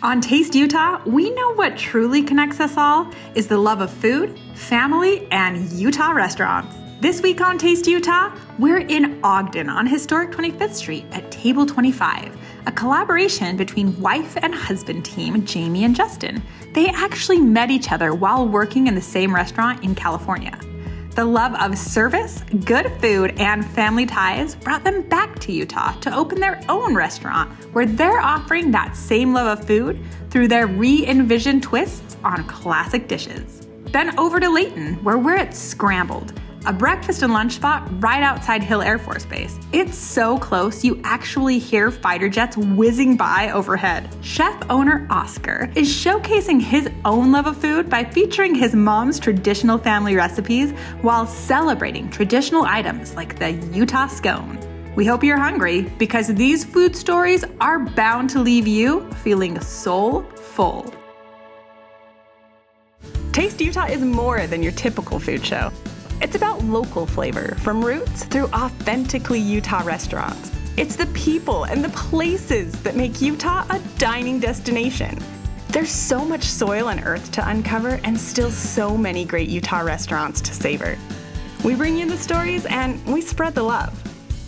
On Taste Utah, we know what truly connects us all is the love of food, family, and Utah restaurants. This week on Taste Utah, we're in Ogden on historic 25th Street at Table 25, a collaboration between wife and husband team Jamie and Justin. They actually met each other while working in the same restaurant in California. The love of service, good food, and family ties brought them back to Utah to open their own restaurant where they're offering that same love of food through their re-envisioned twists on classic dishes. Then over to Layton, where we're at Scrambled, a breakfast and lunch spot right outside Hill Air Force Base. It's so close you actually hear fighter jets whizzing by overhead. Chef owner Oscar is showcasing his own love of food by featuring his mom's traditional family recipes while celebrating traditional items like the Utah scone. We hope you're hungry because these food stories are bound to leave you feeling soul full. Taste Utah is more than your typical food show. It's about local flavor, from roots through authentically Utah restaurants. It's the people and the places that make Utah a dining destination. There's so much soil and earth to uncover and still so many great Utah restaurants to savor. We bring you the stories and we spread the love.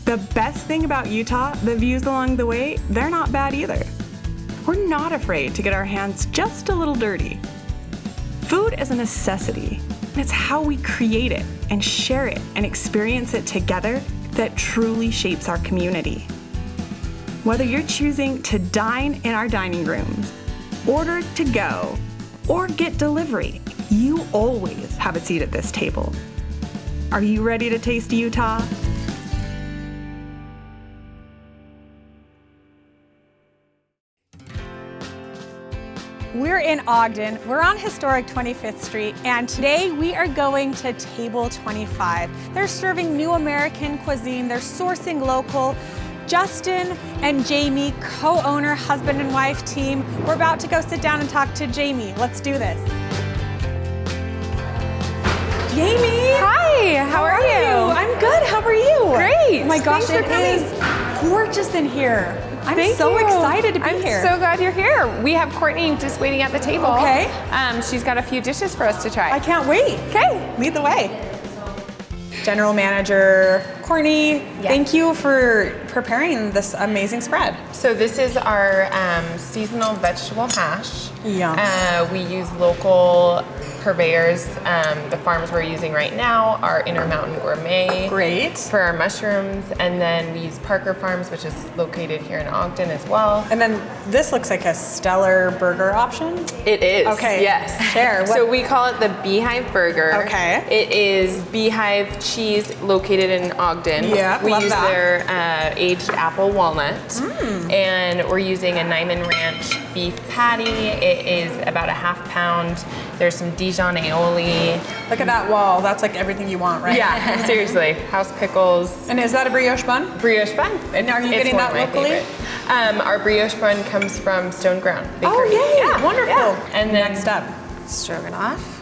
The best thing about Utah, the views along the way, they're not bad either. We're not afraid to get our hands just a little dirty. Food is a necessity. It's how we create it and share it and experience it together that truly shapes our community. Whether you're choosing to dine in our dining rooms, order to go, or get delivery, you always have a seat at this table. Are you ready to taste Utah? We're in Ogden, we're on historic 25th Street, and today we are going to Table 25. They're serving new American cuisine, they're sourcing local. Justin and Jamie, co-owner, husband and wife team. We're about to go sit down and talk to Jamie. Let's do this. Jamie! Hi, how are you? I'm good, how are you? Great. Oh my gosh, Thanks for it is gorgeous in here. I'm so excited to be here. I'm so glad you're here. We have Courtney just waiting at the table. Okay. She's got a few dishes for us to try. I can't wait. Okay, lead the way. General Manager Courtney, thank you for preparing this amazing spread. So this is our seasonal vegetable hash. Yum. We use local purveyors. The farms we're using right now are Intermountain Gourmet. Great. For our mushrooms, and then we use Parker Farms, which is located here in Ogden as well. And then this looks like a stellar burger option. It is. Okay. Yes. Share. So we call it the Beehive Burger. Okay. It is beehive cheese located in Ogden. Yeah, we love use that. their aged apple walnut. And we're using a Nyman Ranch beef patty. It is about a half pound. There's some Dijon aioli. Look at that wall. That's like everything you want, right? Yeah, seriously. House pickles. And is that a brioche bun? Brioche bun. And are you It's getting one that of my locally? favorite. Our brioche bun comes from Stone Ground Bakery. Oh, yay. Yeah, Wonderful. yeah. And then next up. Stroganoff.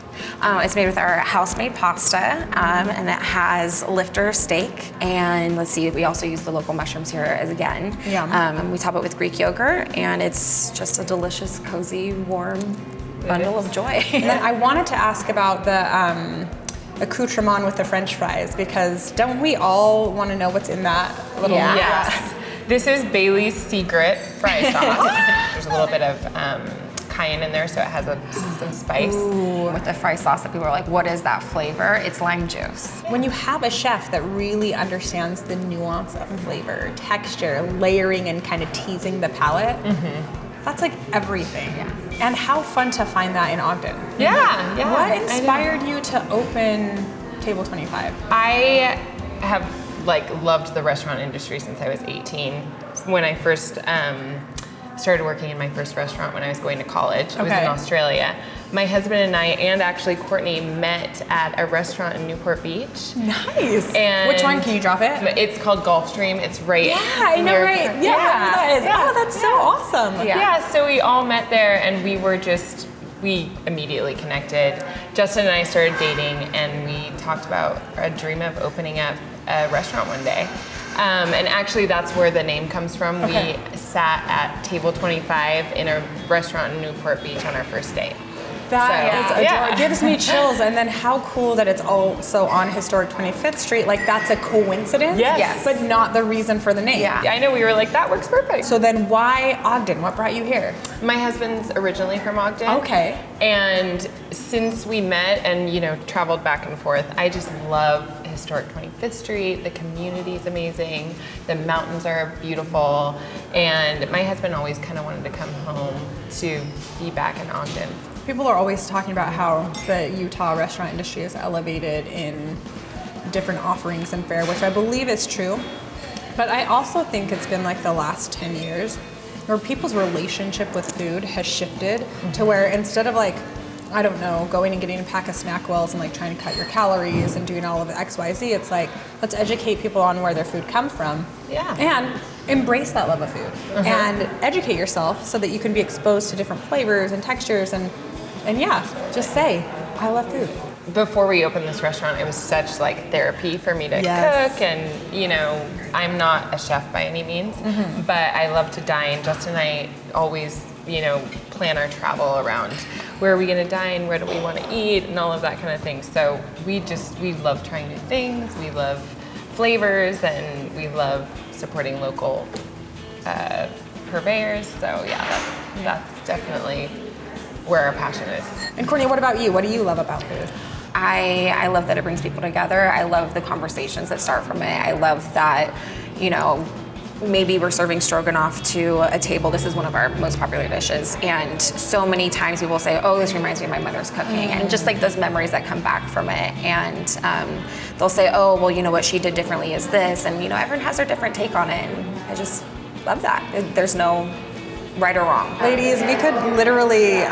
It's made with our house-made pasta, and it has lifter steak. And let's see, we also use the local mushrooms here as again. Yum. We top it with Greek yogurt, and it's just a delicious, cozy, warm bundle of joy. And then I wanted to ask about the accoutrement with the French fries, because don't we all want to know what's in that little Yes. This is Bailey's secret fry sauce. There's a little bit of cayenne in there, so it has some spice. Ooh. With the fry sauce that people are like, what is that flavor? It's lime juice. When you have a chef that really understands the nuance of flavor, texture, layering, and kind of teasing the palate, that's like everything. Yeah. And how fun to find that in Ogden. Yeah, yeah. What inspired you to open Table 25? I have loved the restaurant industry since I was 18. When I first started working in my first restaurant when I was going to college. It was in Australia. My husband and I, and actually Courtney, met at a restaurant in Newport Beach. Nice. And which one? Can you drop it? It's called Gulfstream. It's right. Yeah, I know, near, right? Yeah, that is. Oh, that's so awesome. Yeah, so we all met there, and we immediately connected. Justin and I started dating, and we talked about a dream of opening up a restaurant one day. And actually, that's where the name comes from. Okay. We sat at table 25 in a restaurant in Newport Beach on our first date. That So, is yeah. adorable. It gives me chills. And then how cool that it's also on historic 25th Street. Like, that's a coincidence. Yes. But not the reason for the name. Yeah. I know, we were like, that works perfect. So then why Ogden? What brought you here? My husband's originally from Ogden. Okay. And since we met and, traveled back and forth, I just love historic 25th Street. The community is amazing. The mountains are beautiful. And my husband always kind of wanted to come home to be back in Ogden. People are always talking about how the Utah restaurant industry is elevated in different offerings and fare, which I believe is true. But I also think it's been like the last 10 years where people's relationship with food has shifted to where instead of like, I don't know, going and getting a pack of snack wells and like trying to cut your calories and doing all of the XYZ, it's like, let's educate people on where their food comes from. Yeah. And embrace that love of food and educate yourself so that you can be exposed to different flavors and textures and yeah, just say, I love food. Before we opened this restaurant, it was such like therapy for me to Yes. cook, and I'm not a chef by any means, but I love to dine. Justin and I always, plan our travel around where are we going to dine, where do we want to eat, and all of that kind of thing. So we love trying new things, we love flavors, and we love supporting local purveyors. So yeah, that's definitely where our passion is. And Courtney, what about you? What do you love about food? I love that it brings people together. I love the conversations that start from it. I love that, maybe we're serving stroganoff to a table. This is one of our most popular dishes. And so many times people say, oh, this reminds me of my mother's cooking. And just like those memories that come back from it. And they'll say, oh, well, what she did differently is this. And, everyone has their different take on it. And I just love that. There's no right or wrong. Ladies, we could literally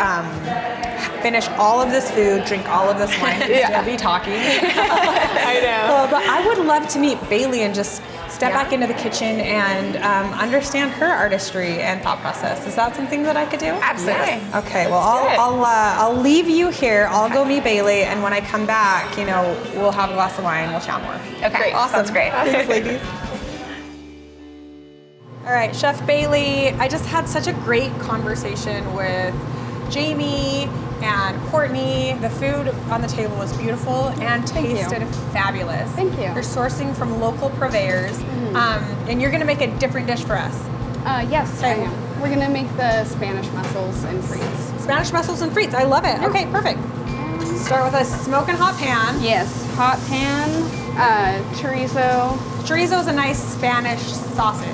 finish all of this food, drink all of this wine, and still be talking. I know. But I would love to meet Bailey and just step back into the kitchen and understand her artistry and thought process. Is that something that I could do? Absolutely. Yes. Okay, well, I'll leave you here. I'll go meet Bailey, and when I come back, we'll have a glass of wine. We'll chat more. Okay, Great. Awesome. Sounds great. Thanks, ladies. All right, Chef Bailey, I just had such a great conversation with Jamie and Courtney. The food on the table was beautiful and tasted fabulous. Thank you. You're sourcing from local purveyors, and you're gonna make a different dish for us. Yes, I am. We're gonna make the Spanish mussels and frites. Spanish mussels and frites, I love it. Okay, perfect. Start with a smoking hot pan. Yes, hot pan, chorizo. Chorizo is a nice Spanish sausage.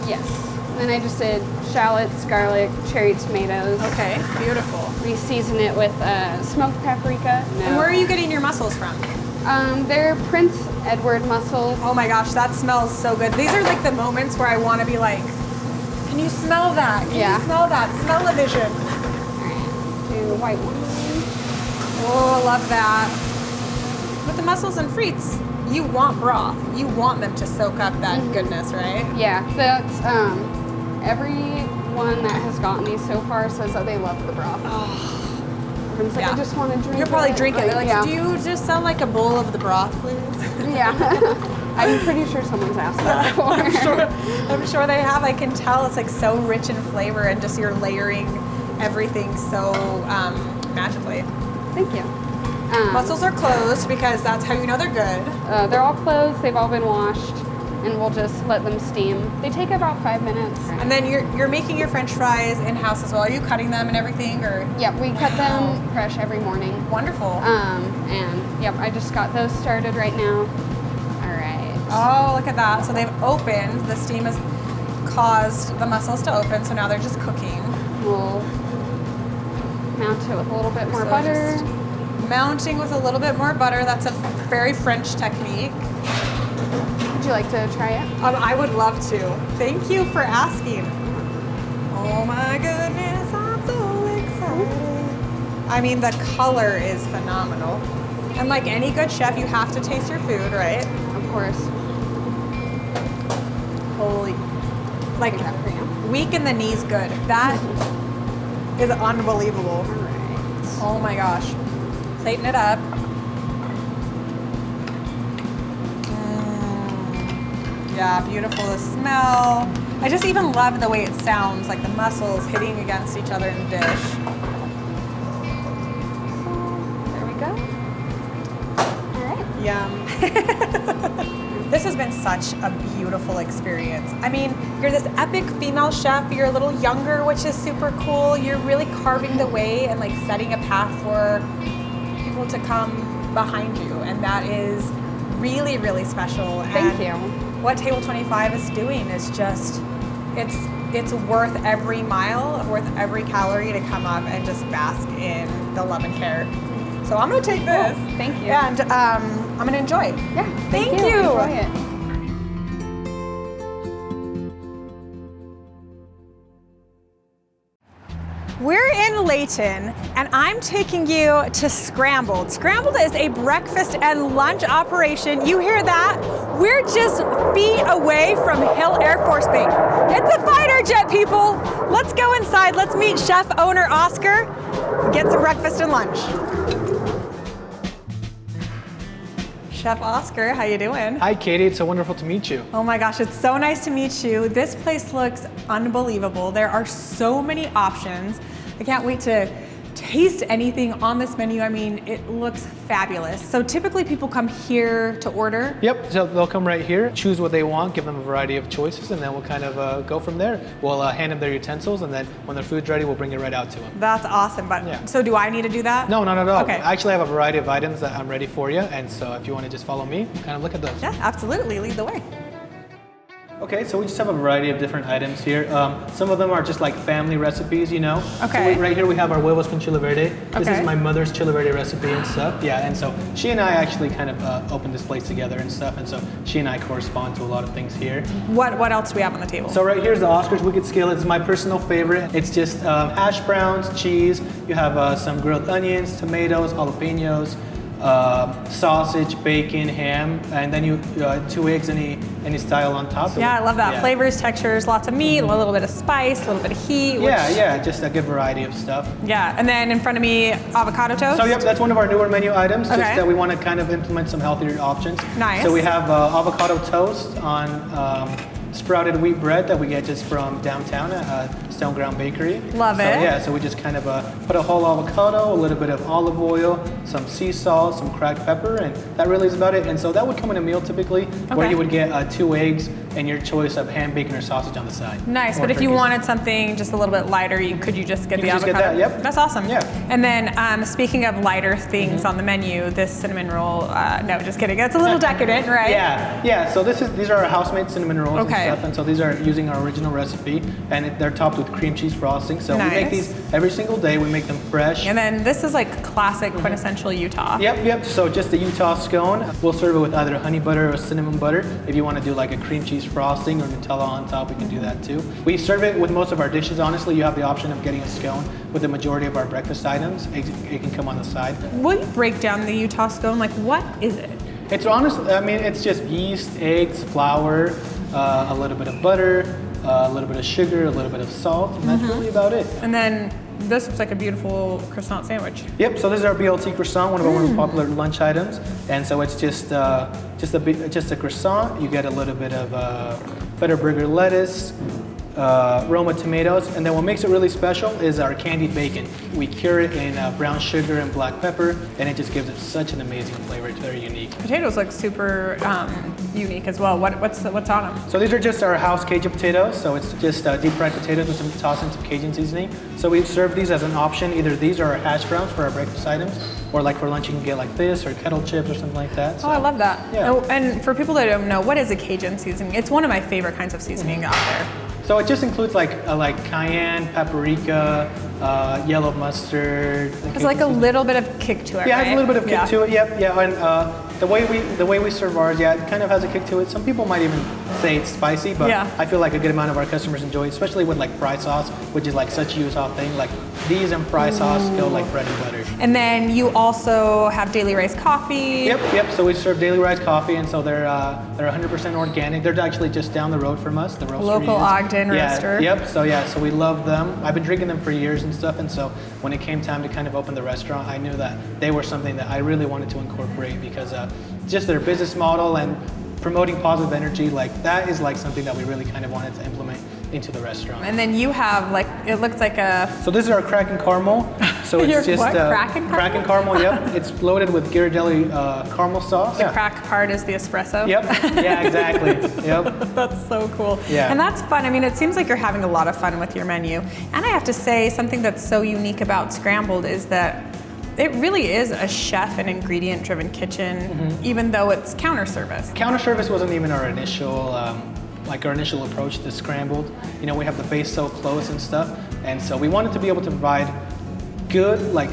Yes. Then I just did shallots, garlic, cherry tomatoes. Okay, beautiful. We season it with smoked paprika. And where are you getting your mussels from? They're Prince Edward mussels. Oh my gosh, that smells so good. These are like the moments where I want to be like, can you smell that? Can you smell that? Smell-o-vision. Alright, do the white one. Oh, I love that. With the mussels and frites, you want broth. You want them to soak up that goodness, right? Yeah, that's everyone that has gotten these so far says that they love the broth. Everyone's like, I just want to drink. You'll probably drink it. They're like, yeah. do you just sell like a bowl of the broth, please? Yeah. I'm pretty sure someone's asked that before. I'm sure they have. I can tell it's like so rich in flavor and just you're layering everything so magically. Thank you. Mussels are closed because that's how you know they're good. They're all closed. They've all been washed, and we'll just let them steam. They take about 5 minutes. And then you're making your French fries in-house as well. Are you cutting them and everything, or? Yeah, we cut them fresh every morning. Wonderful. And yep, I just got those started right now. All right. Oh, look at that. So they've opened. The steam has caused the mussels to open, so now they're just cooking. We'll mount it with a little bit more So butter. just mounting with a little bit more butter. That's a very French technique. Would you like to try it? I would love to. Thank you for asking. Oh my goodness, I'm so excited. I mean, the color is phenomenal. And like any good chef, you have to taste your food, right? Of course. Holy, like Is that for you? weak in the knees good. That is unbelievable. All right. Oh my gosh. Plating it up. Yeah, beautiful to smell. I just even love the way it sounds, like the mussels hitting against each other in the dish. There we go. All right. Yum. This has been such a beautiful experience. I mean, you're this epic female chef, you're a little younger, which is super cool. You're really carving the way and like setting a path for people to come behind you. And that is really, really special. Thank you. What Table 25 is doing is just, it's worth every mile, worth every calorie to come up and just bask in the love and care. So I'm gonna take this. Cool. Thank you. And I'm gonna enjoy. Yeah. Thank you. Enjoy it. We're in Layton, and I'm taking you to Scrambled. Scrambled is a breakfast and lunch operation. You hear that? We're just feet away from Hill Air Force Base. It's a fighter jet, people. Let's go inside. Let's meet chef owner Oscar. Get some breakfast and lunch. Chef Oscar, how you doing? Hi, Katy. It's so wonderful to meet you. Oh my gosh, it's so nice to meet you. This place looks unbelievable. There are so many options. I can't wait to taste anything on this menu. I mean, it looks fabulous. So typically people come here to order? Yep, so they'll come right here, choose what they want, give them a variety of choices, and then we'll kind of go from there. We'll hand them their utensils, and then when their food's ready, we'll bring it right out to them. That's awesome, but Yeah. so do I need to do that? No, not at all. Okay. I actually have a variety of items that I'm ready for you, and so if you want to just follow me, kind of look at those. Yeah, absolutely, lead the way. Okay, so we just have a variety of different items here. Some of them are just like family recipes, you know. Okay. So right here we have our huevos con chile verde. This Okay. is my mother's chile verde recipe and stuff. Yeah, and so she and I actually kind of opened this place together and stuff, and so she and I correspond to a lot of things here. What else do we have on the table? So right here's the Oscar's Wicked Skillet. It's my personal favorite. It's just hash browns, cheese. You have some grilled onions, tomatoes, jalapenos, sausage, bacon, ham, and then you 2 eggs any style on top. Yeah, I love that. Yeah. Flavors, textures, lots of meat, a little bit of spice, a little bit of heat. Yeah, just a good variety of stuff. Yeah, and then in front of me, avocado toast. So yep, that's one of our newer menu items. Okay. Just that we want to kind of implement some healthier options. Nice. So we have avocado toast on sprouted wheat bread that we get just from downtown at Stone Ground Bakery. Love So, it. yeah, so we just kind of put a whole avocado, a little bit of olive oil, some sea salt, some cracked pepper, and that really is about it. And so that would come in a meal typically, where Okay. you would get 2 eggs and your choice of ham, bacon, or sausage on the side. Nice, Or but if you turkeys. wanted something just a little bit lighter, could you just get You the can just get avocado? that, yep. That's awesome. Yeah. And then speaking of lighter things on the menu, this cinnamon roll, no, just kidding. It's a little decadent, right? Yeah. So these are our house-made cinnamon rolls Okay. and stuff, and so these are using our original recipe, and they're topped with cream cheese frosting. So we make Nice. these every single day. We make them fresh. And then this is like classic quintessential Utah. Yep. So just the Utah scone. We'll serve it with either honey butter or cinnamon butter. If you want to do like a cream cheese frosting or Nutella on top, we can do that too. We serve it with most of our dishes. Honestly, you have the option of getting a scone with the majority of our breakfast items. It can come on the side. Will you break down the Utah scone? Like, what is it? It's just yeast, eggs, flour, a little bit of butter, a little bit of sugar, a little bit of salt, and that's really about it. And then this looks like a beautiful croissant sandwich. Yep. So this is our BLT croissant, one of our most popular lunch items, and so it's just a croissant. You get a little bit of butter burger lettuce, Roma tomatoes, and then what makes it really special is our candied bacon. We cure it in brown sugar and black pepper, and it just gives it such an amazing flavor. It's very unique. Potatoes look super unique as well. What's on them? So these are just our house Cajun potatoes. So it's just deep fried potatoes with some tossed in some Cajun seasoning. So we serve these as an option. Either these or our hash browns for our breakfast items, or like for lunch you can get like this or kettle chips or something like that. So, Oh, I love that. Yeah. Oh, and for people that don't know, what is a Cajun seasoning? It's one of my favorite kinds of seasoning out there. So it just includes like cayenne, paprika, yellow mustard. It's like a little bit of kick to it, Yeah, it right? has a little bit of kick to it. Yep, yeah. And the way we serve ours, yeah, it kind of has a kick to it. Some people might even say it's spicy, but Yeah. I feel like a good amount of our customers enjoy it, especially with like fry sauce, which is like such a Utah thing. Like these and fry sauce go like bread and butter. And then you also have daily rice coffee. Yep. So we serve daily rice coffee, and so they're 100% organic. They're actually just down the road from us. The roastery Local is. Ogden Yeah, roaster. Yep. So we love them. I've been drinking them for years and stuff, and so when it came time to kind of open the restaurant, I knew that they were something that I really wanted to incorporate because just their business model and promoting positive energy, like that is like something that we really kind of wanted to implement into the restaurant. And then you have like, it looks like a... So this is our Kraken caramel. So it's Your just what? Kraken caramel? Kraken caramel. Yep. It's loaded with Ghirardelli caramel sauce. The crack part is the espresso. Yep. Yeah, exactly. Yep. That's so cool. Yeah. And that's fun. I mean, it seems like you're having a lot of fun with your menu. And I have to say, something that's so unique about Scrambled is that it really is a chef and ingredient driven kitchen, even though it's counter service. Counter service wasn't even our initial approach to Scrambled. You know, we have the base so close and stuff, and so we wanted to be able to provide good, like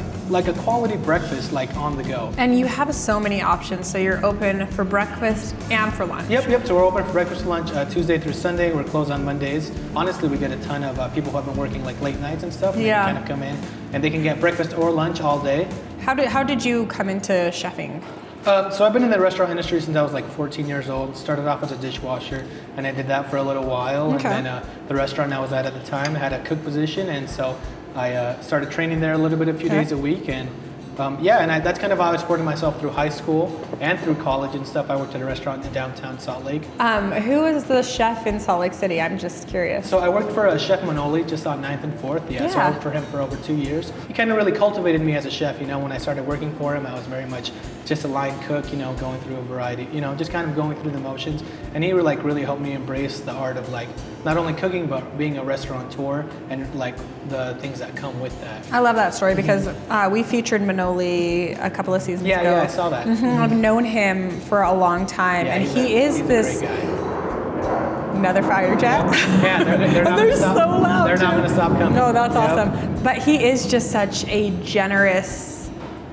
a quality breakfast, like on the go. And you have so many options. So you're open for breakfast and for lunch. Yep. So we're open for breakfast and lunch Tuesday through Sunday. We're closed on Mondays. Honestly, we get a ton of people who have been working like late nights and stuff. And Yeah. they kind of come in and they can get breakfast or lunch all day. How did you come into chefing? So I've been in the restaurant industry since I was like 14 years old. Started off as a dishwasher, and I did that for a little while. Okay. And then the restaurant I was at the time had a cook position, and so I started training there a little bit, a few days a week, and that's kind of how I supported myself through high school and through college and stuff. I worked at a restaurant in downtown Salt Lake. Who is the chef in Salt Lake City? I'm just curious. So I worked for Chef Manoli just on 9th and 4th. So I worked for him for over 2 years. He kind of really cultivated me as a chef. You know, when I started working for him, I was very much just a line cook, you know, going through a variety, you know, just kind of going through the motions. And he really helped me embrace the art of like not only cooking, but being a restaurateur and like the things that come with that. I love that story because we featured Manoli a couple of seasons ago. Yeah, I saw that. I've known him for a long time, and he's this a great guy. another fire jet. Yeah, they're not They're gonna stop, so loud. They're not going to stop coming. No, that's Yep. awesome. But he is just such a generous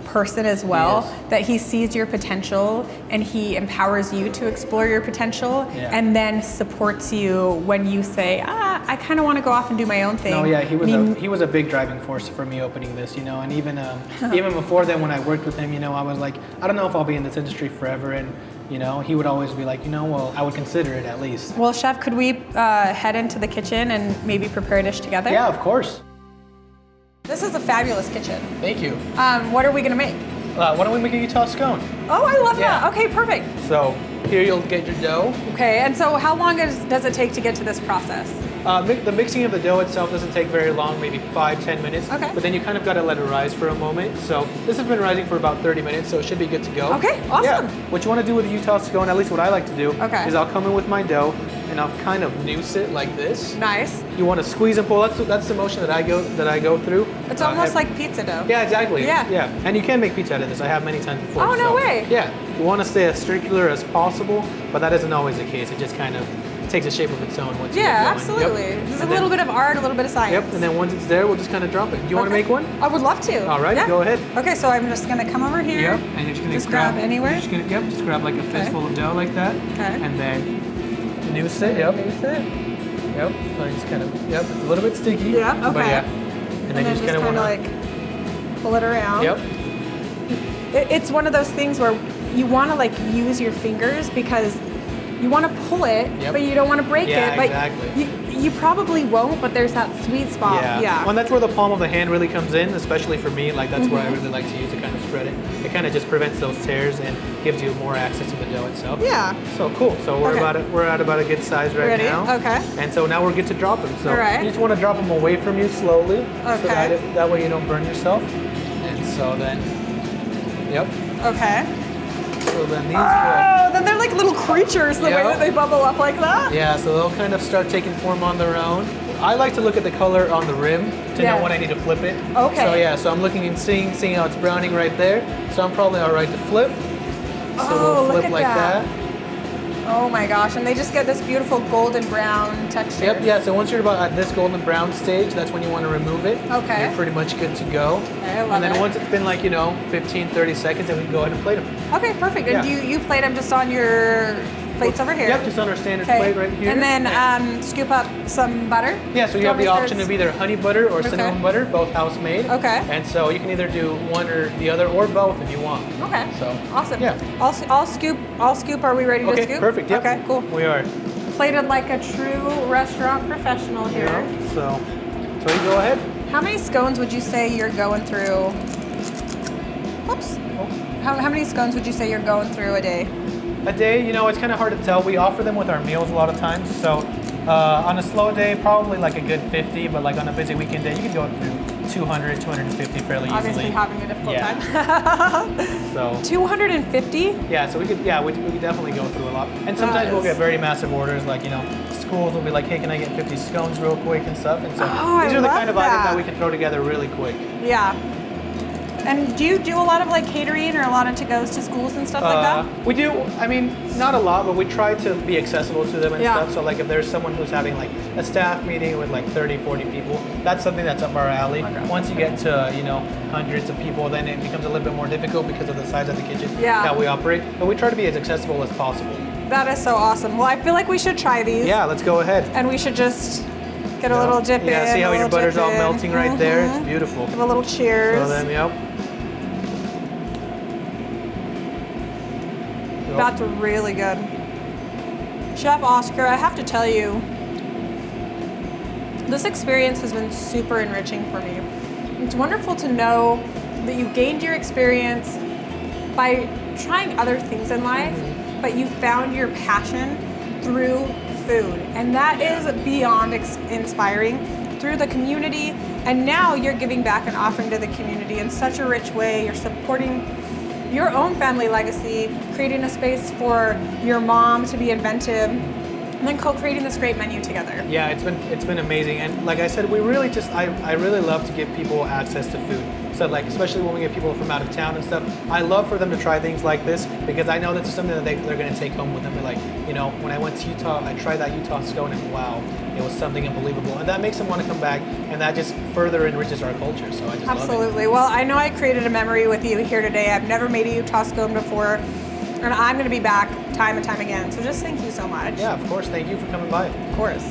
person as well, that he sees your potential and he empowers you to explore your potential, and then supports you when you say, I kind of want to go off and do my own thing. No, yeah, he was a big driving force for me opening this, you know, and even before then when I worked with him, you know, I was like, I don't know if I'll be in this industry forever, and you know, he would always be like, you know, well, I would consider it at least. Well, Chef, could we head into the kitchen and maybe prepare a dish together? Yeah, of course. This is a fabulous kitchen. Thank you. What are we gonna make? Why don't we make a Utah scone? Oh, I love Yeah. that. Okay, perfect. So here you'll get your dough. Okay, and so how long does it take to get to this process? The mixing of the dough itself doesn't take very long, maybe 5-10 minutes. Okay. But then you kind of got to let it rise for a moment. So this has been rising for about 30 minutes, so it should be good to go. Okay, awesome. Yeah. What you want to do with the Utah scone, at least what I like to do, Okay. is I'll come in with my dough and I'll kind of noose it like this. Nice. You want to squeeze and pull. That's the motion that I go through. It's almost like pizza dough. Yeah, exactly. Yeah. And you can make pizza out of this. I have many times before. Oh, no way. Yeah. You want to stay as circular as possible, but that isn't always the case. It just kind of takes a shape of its own once you get Yeah, going. absolutely. Yep. There's And a little then- bit of art, a little bit of science. Yep, and then once it's there, we'll just kind of drop it. Do you want to make one? I would love to. All right, Yeah. go ahead. Okay, so I'm just gonna come over here. Yep, and you're just gonna Just grab anywhere? You're just gonna, just grab like a fistful of dough like that. Okay. And then noose it. Yep. Noose it. Yep. So you just kind of. Yep. It's a little bit sticky. Yeah, But okay. yeah. And then you just kind of want to. like pull it around. Yep. It's one of those things where you want to like use your fingers because you want to pull it, Yep. but you don't want to break Yeah, it. But exactly. you probably won't, but there's that sweet spot. Yeah. Well, that's where the palm of the hand really comes in, especially for me. Like that's where I really like to use it, kind of spread it. It kind of just prevents those tears and gives you more access to the dough itself. Yeah. So cool. So we're Okay. we're at about a good size right Ready? now. Okay. And so now we're good to drop them. So All right. you just want to drop them away from you slowly. So Okay. that way you don't burn yourself. And so then, yep. Okay. So then these will. Oh, then they're like little creatures the way Yeah. that they bubble up like that. Yeah, so they'll kind of start taking form on their own. I like to look at the color on the rim to Yeah. know when I need to flip it. Okay. So yeah, so I'm looking and seeing how it's browning right there. So I'm probably all right to flip. So Oh, we'll look flip at like that. that. Oh my gosh, and they just get this beautiful golden brown texture. Yep, yeah, so once you're about at this golden brown stage, that's when you want to remove it. Okay. You're pretty much good to go. Okay, I love and then it. once it's been like, 15, 30 seconds, then we can go ahead and plate them. Okay, perfect. And Yeah. you plate them just on your plates over here. Yep, just on our standard Okay. plate right here. And then scoop up some butter. Yeah, so you have the option of either honey butter or cinnamon butter, both house made. Okay. And so you can either do one or the other or both if you want. Okay. So Awesome. yeah. I'll scoop. Are we ready to Okay, scoop? perfect. Yep. Okay, cool. We are. Plated like a true restaurant professional here. Yeah. So you go ahead. How many scones would you say you're going through? Oops. How many scones would you say you're going through a day? A day, you know, it's kind of hard to tell. We offer them with our meals a lot of times. So on a slow day, probably like a good 50, but like on a busy weekend day, you can go through 200, 250 fairly Obviously easily. having a difficult time. So 250? yeah, so we could definitely go through a lot. And sometimes we'll get very massive orders, like, you know, schools will be like, hey, can I get 50 scones real quick and stuff. And so these are the kind of items that we can throw together really quick. Yeah. And do you do a lot of like catering or a lot of to-goes to schools and stuff like that? We do, I mean, not a lot, but we try to be accessible to them and stuff. So like if there's someone who's having like a staff meeting with like 30, 40 people, that's something that's up our alley. Okay. Once you get to, you know, hundreds of people, then it becomes a little bit more difficult because of the size of the kitchen that we operate. But we try to be as accessible as possible. That is so awesome. Well, I feel like we should try these. Yeah, let's go ahead. And we should just get a little dip in. Yeah, see how your butter's all melting right there? It's beautiful. Give a little cheers. So then, yep. That's really good. Chef Oscar, I have to tell you, this experience has been super enriching for me. It's wonderful to know that you gained your experience by trying other things in life, but you found your passion through food. And that is beyond inspiring, through the community. And now you're giving back and offering to the community in such a rich way. You're supporting your own family legacy, creating a space for your mom to be inventive, and then co-creating this great menu together. Yeah, it's been amazing, and like I said, we really just I really love to give people access to food. So like, especially when we get people from out of town and stuff, I love for them to try things like this because I know that's something that they're going to take home with them. They're like, you know, when I went to Utah, I tried that Utah scone and wow, it was something unbelievable. And that makes them want to come back, and that just further enriches our culture. So I just Absolutely. love it. Well, I know I created a memory with you here today. I've never made a Utah scone before, and I'm going to be back time and time again. So just thank you so much. Yeah, of course. Thank you for coming by. Of course.